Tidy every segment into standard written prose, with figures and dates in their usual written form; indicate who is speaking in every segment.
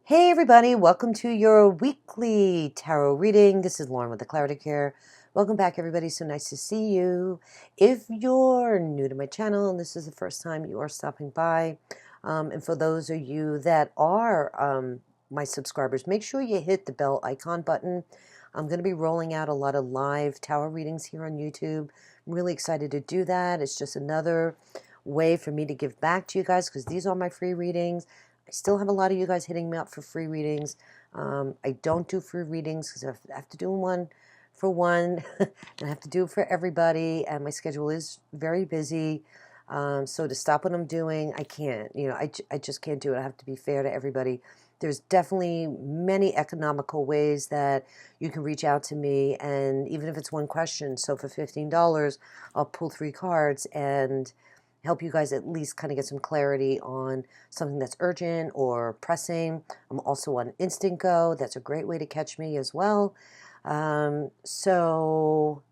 Speaker 1: Hey everybody, welcome to your weekly tarot reading. This is Lauren with the Clarity Care. Welcome back everybody, so nice to see you. If you're new to my channel and this is the first time you are stopping by, and for those of you that are my subscribers, make sure you hit the bell icon button. I'm going to be rolling out a lot of live tarot readings here on YouTube. I'm really excited to do that. It's just another way for me to give back to you guys because these are my free readings. I still have a lot of you guys hitting me up for free readings. I don't do free readings because I have to do one for one and I have to do it for everybody, and my schedule is very busy. So to stop what I'm doing, I can't. I just can't do it. I have to be fair to everybody. There's definitely many economical ways that you can reach out to me, and even if it's one question, so for $15, I'll pull 3 cards and help you guys at least kind of get some clarity on something that's urgent or pressing. I'm also on INSTANTGO. That's a great way to catch me as well. So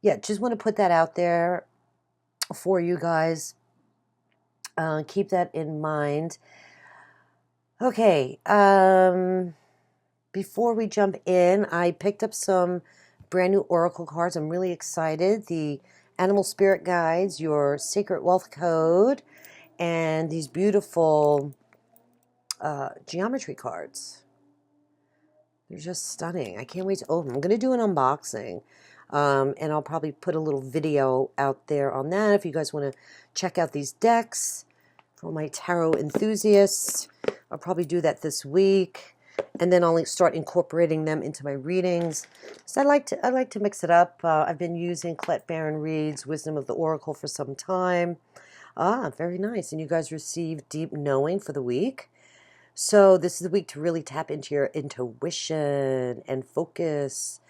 Speaker 1: yeah, just want to put that out there for you guys. Keep that in mind. Okay, before we jump in, I picked up some brand new oracle cards. I'm really excited. The Animal Spirit Guides, your Sacred Wealth Code, and these beautiful geometry cards. They're just stunning. I can't wait to open them. I'm going to do an unboxing, and I'll probably put a little video out there on that if you guys want to check out these decks for my tarot enthusiasts. I'll probably do that this week, and then I'll start incorporating them into my readings. So I like to mix it up. I've been using Colette Baron Reid's Wisdom of the Oracle for some time. Very nice. And you guys received Deep Knowing for the week. So this is the week to really tap into your intuition and focus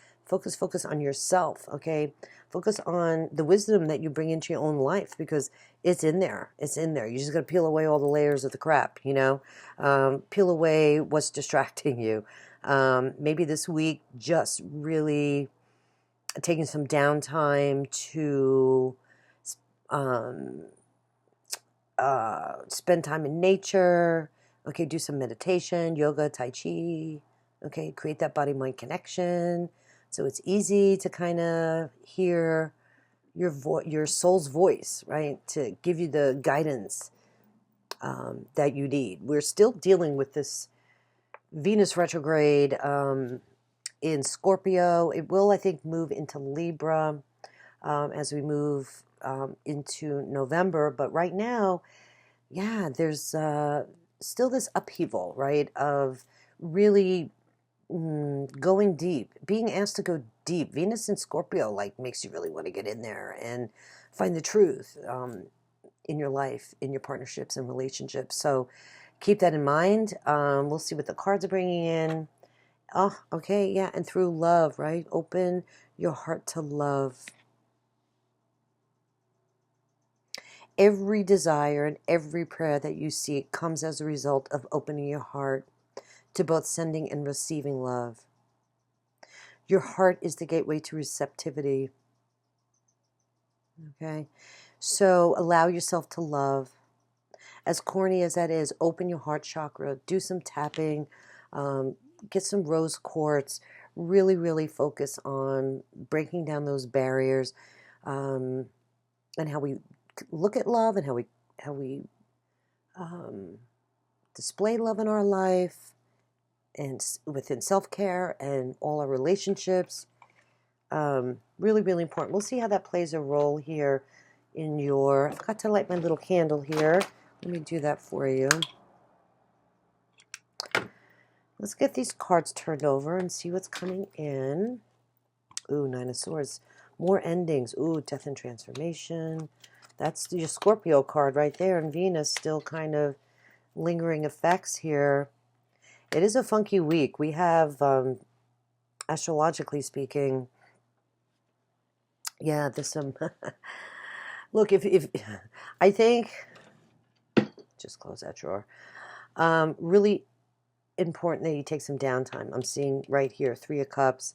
Speaker 1: on yourself, okay? Focus on the wisdom that you bring into your own life, because it's in there. It's in there. You just got to peel away all the layers of the crap, peel away what's distracting you. Maybe this week, just really taking some downtime to spend time in nature. Okay, do some meditation, yoga, tai chi. Okay, create that body-mind connection. So it's easy to kind of hear your soul's voice, right? To give you the guidance that you need. We're still dealing with this Venus retrograde in Scorpio. It will, I think, move into Libra as we move into November. But right now, yeah, there's still this upheaval, right, of really going deep, being asked to go deep. Venus in Scorpio makes you really want to get in there and find the truth in your life, in your partnerships and relationships. So keep that in mind. We'll see what the cards are bringing in. Oh, okay, yeah, and through love, right? Open your heart to love. Every desire and every prayer that you seek comes as a result of opening your heart to both sending and receiving love. Your heart is the gateway to receptivity. Okay? So allow yourself to love. As corny as that is, open your heart chakra, do some tapping, get some rose quartz, really, really focus on breaking down those barriers, and how we look at love and how we display love in our life and within self-care and all our relationships. Really, really important. We'll see how that plays a role here in your... I forgot to light my little candle here. Let me do that for you. Let's get these cards turned over and see what's coming in. Ooh, Nine of Swords. More endings. Ooh, Death and Transformation. That's your Scorpio card right there, and Venus still kind of lingering effects here. It is a funky week. We have, astrologically speaking, yeah, there's some... Look, if I think... Just close that drawer. Really important that you take some downtime. I'm seeing right here, 3 of Cups.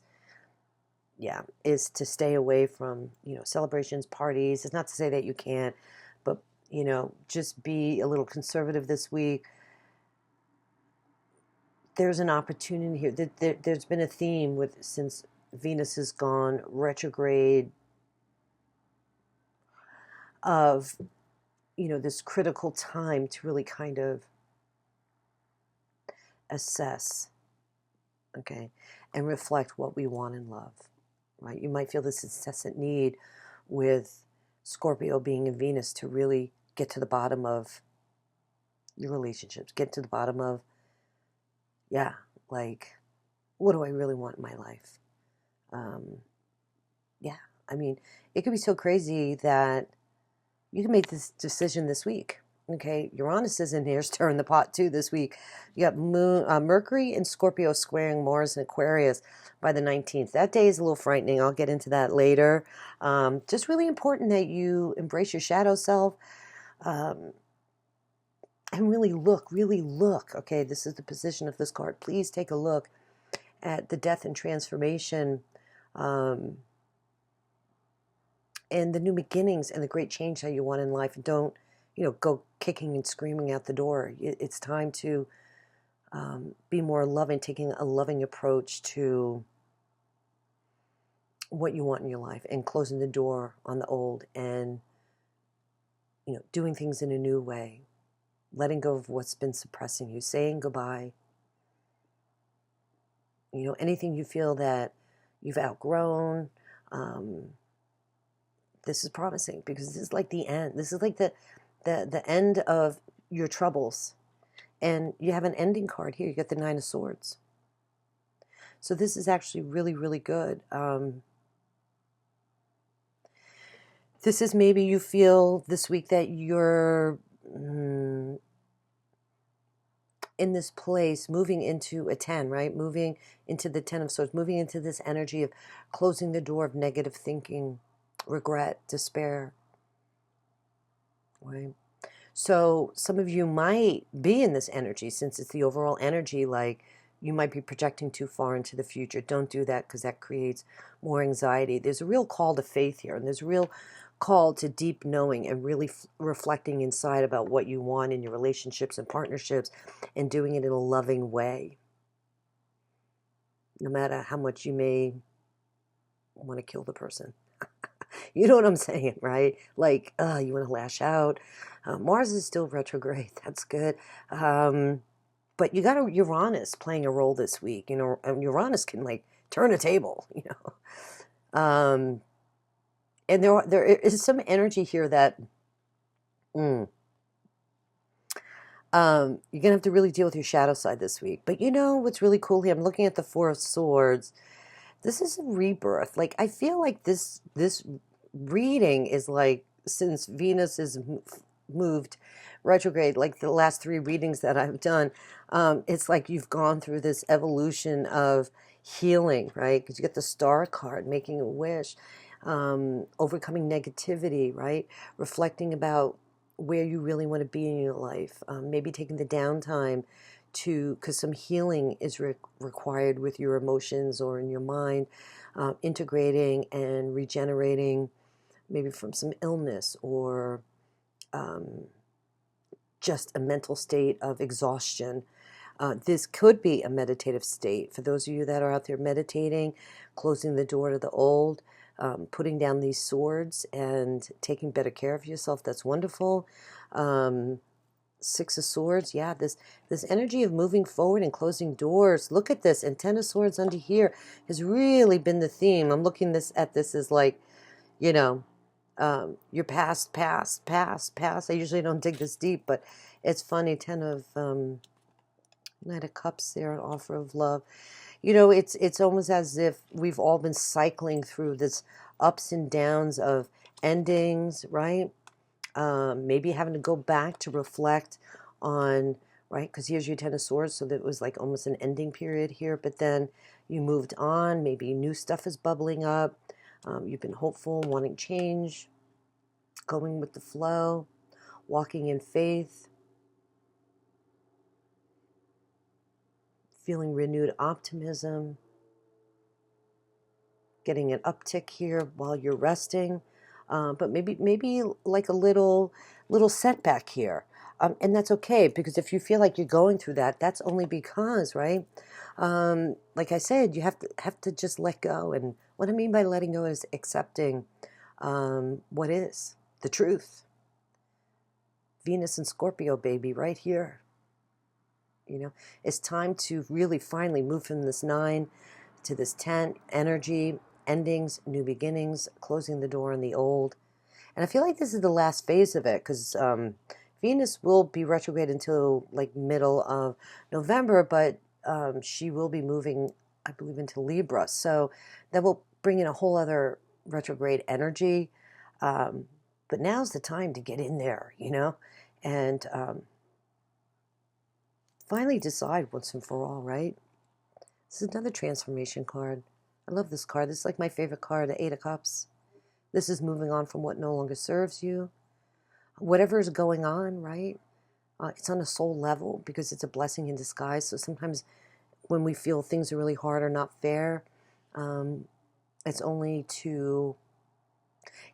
Speaker 1: Yeah, is to stay away from, celebrations, parties. It's not to say that you can't, but, just be a little conservative this week. there's an opportunity here. There's been a theme with since Venus has gone retrograde of, you know, this critical time to really kind of assess, okay, and reflect what we want in love, right? You might feel this incessant need with Scorpio being in Venus to really get to the bottom of your relationships, get to the bottom of, yeah, like, what do I really want in my life? Yeah, I mean, it could be so crazy that you can make this decision this week. Okay, Uranus is in here stirring the pot too this week. You got Mercury and Scorpio squaring Mars and Aquarius by the 19th. That day is a little frightening. I'll get into that later. Just really important that you embrace your shadow self and really look. Okay, this is the position of this card. Please take a look at the death and transformation and the new beginnings and the great change that you want in life. Don't, you know, go kicking and screaming out the door. It's time to be more loving, taking a loving approach to what you want in your life and closing the door on the old and, you know, doing things in a new way, letting go of what's been suppressing you, saying goodbye. You know, anything you feel that you've outgrown, this is promising because this is like the end. This is like the end of your troubles. And you have an ending card here. You get the Nine of Swords. So this is actually really good. This is maybe you feel this week that you're in this place, moving into a 10, right? Moving into the 10 of Swords, moving into this energy of closing the door of negative thinking, regret, despair, right? So some of you might be in this energy, since it's the overall energy, like you might be projecting too far into the future. Don't do that because that creates more anxiety. There's a real call to faith here, and there's a real call to deep knowing and really reflecting inside about what you want in your relationships and partnerships and doing it in a loving way. No matter how much you may want to kill the person. You know what I'm saying, right? Like, you want to lash out. Mars is still retrograde. That's good. But you got Uranus playing a role this week. You know, and Uranus can, like, turn a table, you know. And there is some energy here that you're going to have to really deal with your shadow side this week. But you know what's really cool here? I'm looking at the Four of Swords. This is a rebirth. Like, I feel like this reading is like, since Venus is moved retrograde, like the last 3 readings that I've done, it's like you've gone through this evolution of healing, right? Because you get the Star card, making a wish, overcoming negativity, right? Reflecting about where you really want to be in your life, maybe taking the downtime to, because some healing is required with your emotions or in your mind, integrating and regenerating maybe from some illness or just a mental state of exhaustion. This could be a meditative state. For those of you that are out there meditating, closing the door to the old, putting down these swords and taking better care of yourself, that's wonderful. Six of Swords, yeah, this energy of moving forward and closing doors. Look at this, and Ten of Swords under here has really been the theme. I'm looking at this as like, you know, your past. I usually don't dig this deep, but it's funny. Ten of Knight of Cups there, an offer of love. You know, it's almost as if we've all been cycling through this ups and downs of endings, right? Maybe having to go back to reflect on, right? Because here's your Ten of Swords, so that it was like almost an ending period here, but then you moved on. Maybe new stuff is bubbling up. You've been hopeful, wanting change, going with the flow, walking in faith, feeling renewed optimism, getting an uptick here while you're resting, but maybe like a little setback here. And that's okay, because if you feel like you're going through that, that's only because, right? Like I said, you have to just let go. And what I mean by letting go is accepting what is the truth. Venus and Scorpio, baby, right here. You know, it's time to really finally move from this 9 to this 10 energy, endings, new beginnings, closing the door on the old. And I feel like this is the last phase of it, because Venus will be retrograde until like middle of November, but she will be moving, I believe, into Libra. So that will bring in a whole other retrograde energy. But now's the time to get in there, you know, and finally decide once and for all, right? This is another transformation card. I love this card. This is like my favorite card, the Eight of Cups. This is moving on from what no longer serves you. Whatever is going on, right? It's on a soul level, because it's a blessing in disguise. So sometimes when we feel things are really hard or not fair, it's only to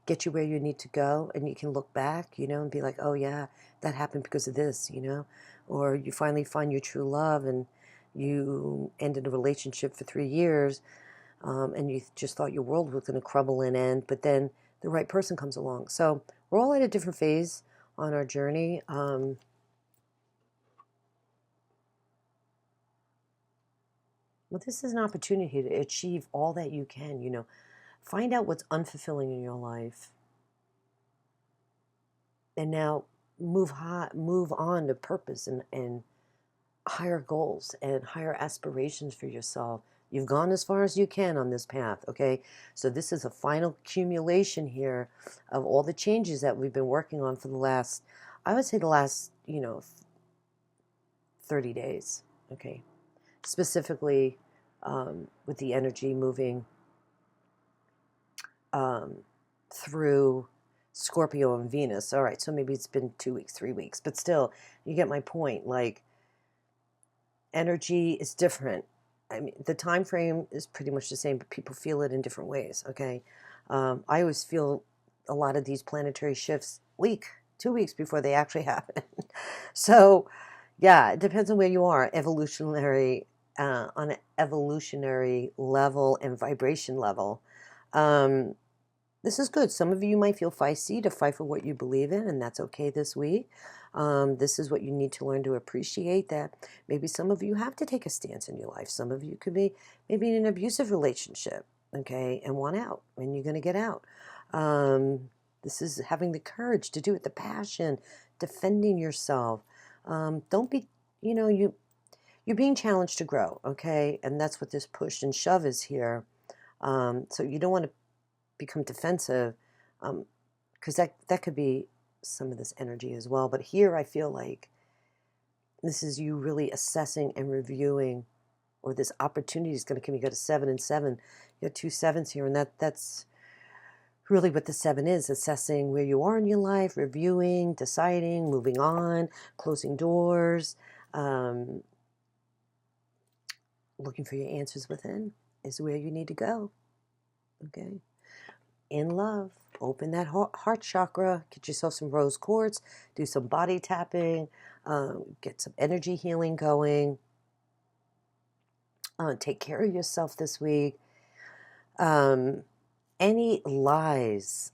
Speaker 1: get you where you need to go, and you can look back, you know, and be like, oh yeah, that happened because of this, you know, or you finally find your true love, and you ended a relationship for 3 years, and you just thought your world was going to crumble and end, but then the right person comes along. So we're all at a different phase on our journey. Well, this is an opportunity to achieve all that you can, you know. Find out what's unfulfilling in your life. And now move on to purpose and higher goals and higher aspirations for yourself. You've gone as far as you can on this path, okay? So this is a final accumulation here of all the changes that we've been working on for the last, I would say the last, you know, 30 days, okay? Specifically with the energy moving through Scorpio and Venus. All right, so maybe it's been 2 weeks, 3 weeks, but still, you get my point. Like, energy is different. I mean, the time frame is pretty much the same, but people feel it in different ways, okay? I always feel a lot of these planetary shifts 2 weeks before they actually happen. So, yeah, it depends on where you are, evolutionary, on an evolutionary level and vibration level. This is good. Some of you might feel feisty to fight for what you believe in, and that's okay this week. This is what you need to learn to appreciate, that maybe some of you have to take a stance in your life. Some of you could be maybe in an abusive relationship, okay, and want out, and you're going to get out. This is having the courage to do it, the passion, defending yourself. Don't be, you know, you're being challenged to grow, okay, and that's what this push and shove is here. So you don't want to become defensive, because that could be some of this energy as well. But here I feel like this is you really assessing and reviewing, or this opportunity is going to come. You got a 7 and 7. You got 2 7s here, and that's really what the 7 is: assessing where you are in your life, reviewing, deciding, moving on, closing doors, looking for your answers within is where you need to go. Okay. In love, open that heart chakra, get yourself some rose quartz, do some body tapping, get some energy healing going, take care of yourself this week. Any lies,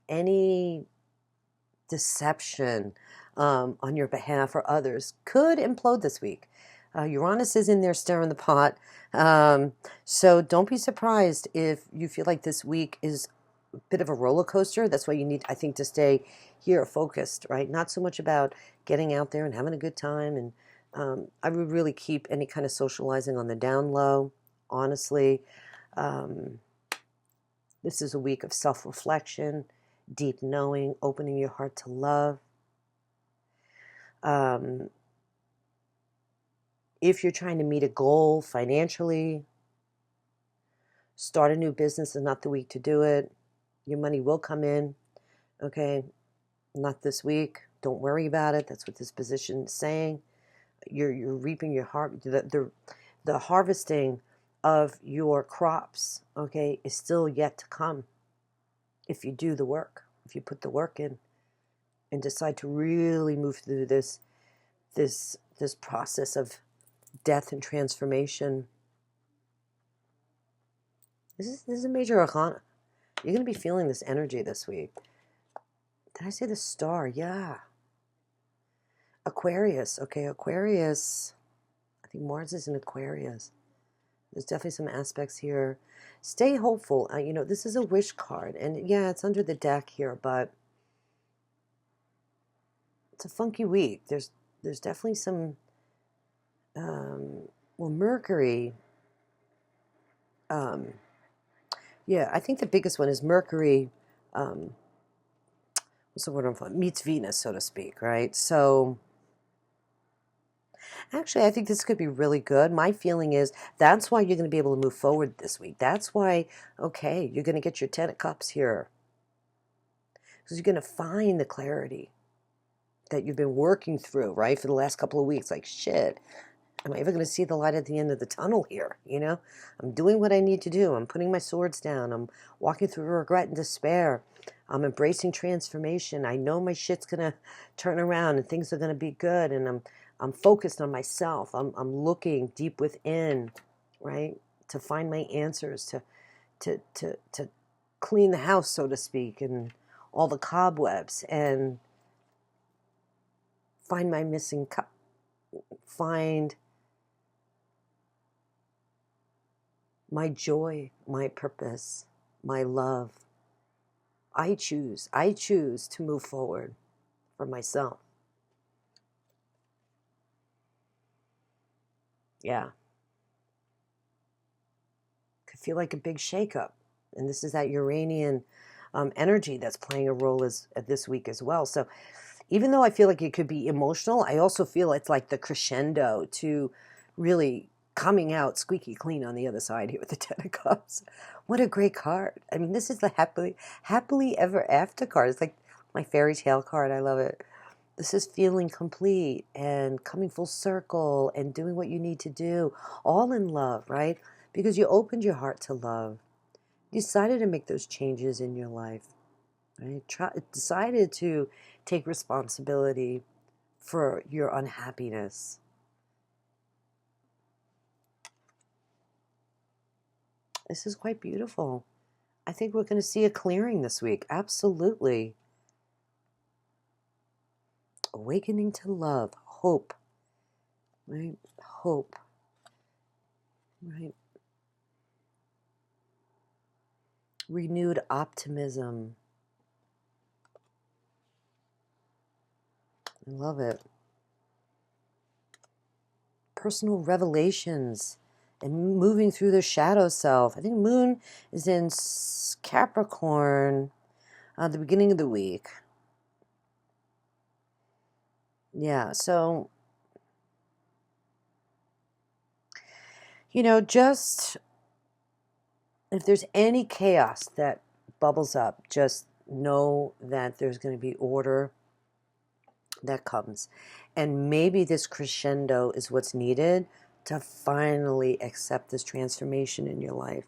Speaker 1: any deception on your behalf or others could implode this week. Uranus is in there stirring the pot. So don't be surprised if you feel like this week is a bit of a roller coaster. That's why you need, I think, to stay here focused, right? Not so much about getting out there and having a good time. And I would really keep any kind of socializing on the down low, honestly. This is a week of self-reflection, deep knowing, opening your heart to love. If you're trying to meet a goal financially, start a new business is not the week to do it. Your money will come in, okay? Not this week. Don't worry about it. That's what this position is saying. You're reaping your the harvesting of your crops, okay, is still yet to come if you do the work, if you put the work in. and decide to really move through this process of death and transformation. This is a major arcana. You're going to be feeling this energy this week. Did I say the star? Yeah. Aquarius. Okay, Aquarius. I think Mars is in Aquarius. There's definitely some aspects here. Stay hopeful. You know, this is a wish card. And yeah, it's under the deck here, but it's a funky week. There's definitely some, well, Mercury. Yeah, I think the biggest one is Mercury, what's the word I'm for? Meets Venus, so to speak, right? So actually, I think this could be really good. My feeling is that's why you're going to be able to move forward this week. That's why, okay, you're going to get your 10 of Cups here. Because you're going to find the clarity that you've been working through, right, for the last couple of weeks. Like, shit, am I ever going to see the light at the end of the tunnel here? You know, I'm doing what I need to do. I'm putting my swords down. I'm walking through regret and despair. I'm embracing transformation. I know my shit's going to turn around and things are going to be good. And I'm focused on myself. I'm looking deep within, right, to find my answers, to clean the house, so to speak, and all the cobwebs, and find my missing cup, find my joy, my purpose, my love. I choose to move forward for myself. Yeah. Could feel like a big shakeup. And this is that Uranian energy that's playing a role this week as well. So even though I feel like it could be emotional, I also feel it's like the crescendo to really coming out squeaky clean on the other side here with the 10 of Cups. What a great card. I mean, this is the happily ever after card. It's like my fairy tale card. I love it. This is feeling complete and coming full circle and doing what you need to do, all in love, right? Because you opened your heart to love. You decided to make those changes in your life, right? Decided to take responsibility for your unhappiness. This is quite beautiful. I think we're going to see a clearing this week. Absolutely. Awakening to love, hope, right? Hope, right? Renewed optimism. I love it. Personal revelations and moving through the shadow self. I think Moon is in Capricorn at the beginning of the week. Yeah, so, you know, just if there's any chaos that bubbles up, just know that there's going to be order that comes. And maybe this crescendo is what's needed to finally accept this transformation in your life.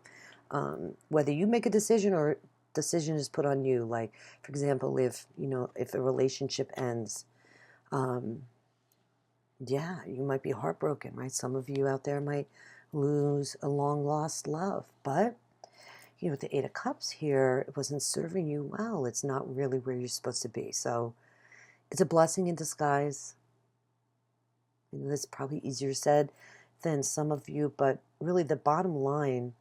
Speaker 1: Whether you make a decision or decision is put on you, like, for example, if, you know, if a relationship ends, yeah, you might be heartbroken, right? Some of you out there might lose a long-lost love, but, you know, with the 8 of Cups here, it wasn't serving you well. It's not really where you're supposed to be. So it's a blessing in disguise. I know that's probably easier said than some of you, but really the bottom line,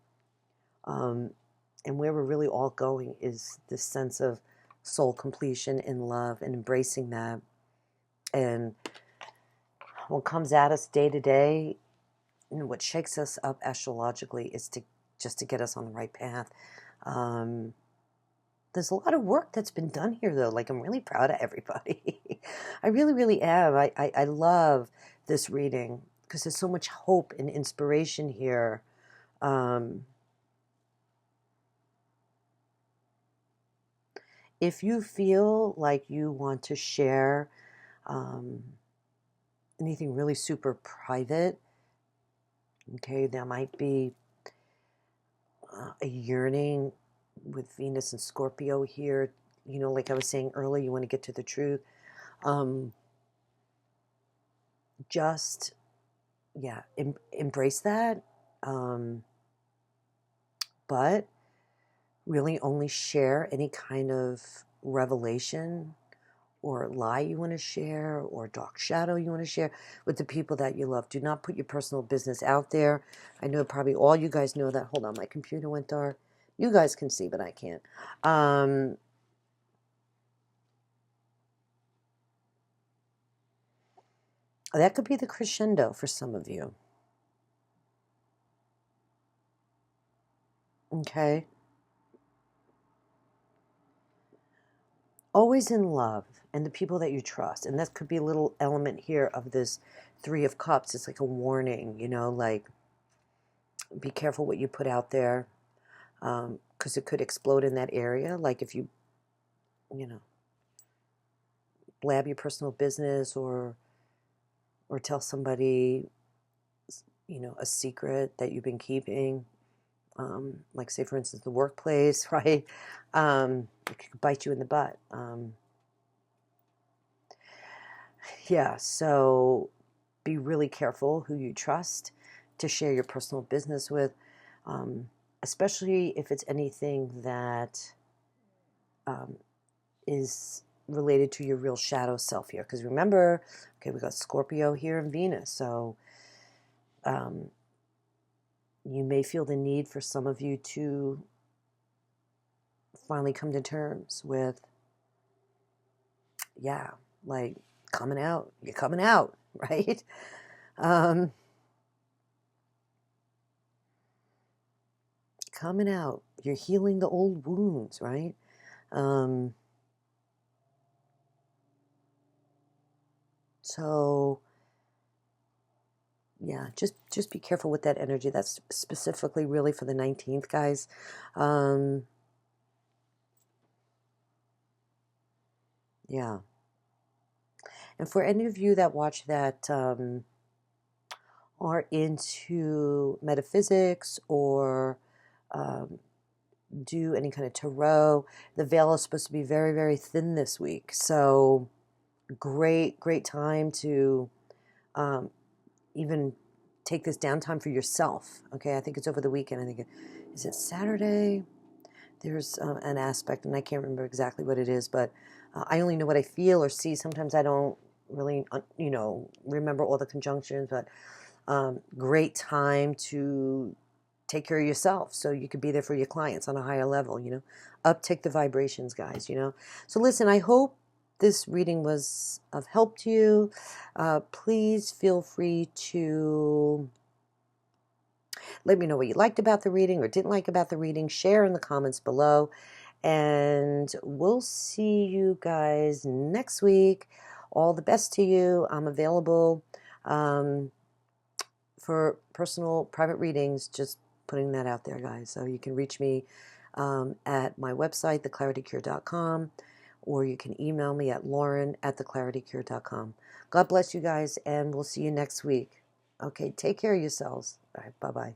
Speaker 1: and where we're really all going, is this sense of soul completion in love and embracing that. And what comes at us day to day, you know, what shakes us up astrologically is just to get us on the right path. There's a lot of work that's been done here, though. Like, I'm really proud of everybody. I really, really am. I love this reading because there's so much hope and inspiration here. If you feel like you want to share anything really super private, okay, there might be a yearning with Venus and Scorpio here. You know, like I was saying earlier, you want to get to the truth. Just, yeah, embrace that. But really only share any kind of revelation or lie you want to share or dark shadow you want to share with the people that you love. Do not put your personal business out there. I know probably all you guys know that. Hold on, my computer went dark. You guys can see, but I can't. That could be the crescendo for some of you. Okay? Always in love and the people that you trust. And that could be a little element here of this Three of Cups. It's like a warning, you know, like be careful what you put out there, because it could explode in that area. Like if you know, blab your personal business or tell somebody, you know, a secret that you've been keeping, like say for instance the workplace, right? It could bite you in the butt. Yeah, so be really careful who you trust to share your personal business with, especially if it's anything that is related to your real shadow self here. Because remember, okay, we got Scorpio here and Venus, so you may feel the need for some of you to finally come to terms with, yeah, like coming out. You're coming out, right? Coming out. You're healing the old wounds, right? So yeah, just be careful with that energy. That's specifically really for the 19th, guys. Yeah. And for any of you that watch that are into metaphysics or do any kind of tarot, the veil is supposed to be very, very thin this week. So great time to even take this downtime for yourself. Okay, I think it's over the weekend. I think is it Saturday? There's an aspect, and I can't remember exactly what it is, but I only know what I feel or see. Sometimes I don't really, you know, remember all the conjunctions, but great time to take care of yourself so you could be there for your clients on a higher level, you know. Uptick the vibrations, guys, you know. So listen, I hope this reading was of help to you. Please feel free to let me know what you liked about the reading or didn't like about the reading. Share in the comments below. And we'll see you guys next week. All the best to you. I'm available for personal private readings. Just putting that out there, guys. So you can reach me at my website, theclaritycure.com, or you can email me at lauren@theclaritycure.com. God bless you guys, and we'll see you next week. Okay, take care of yourselves. All right, bye-bye.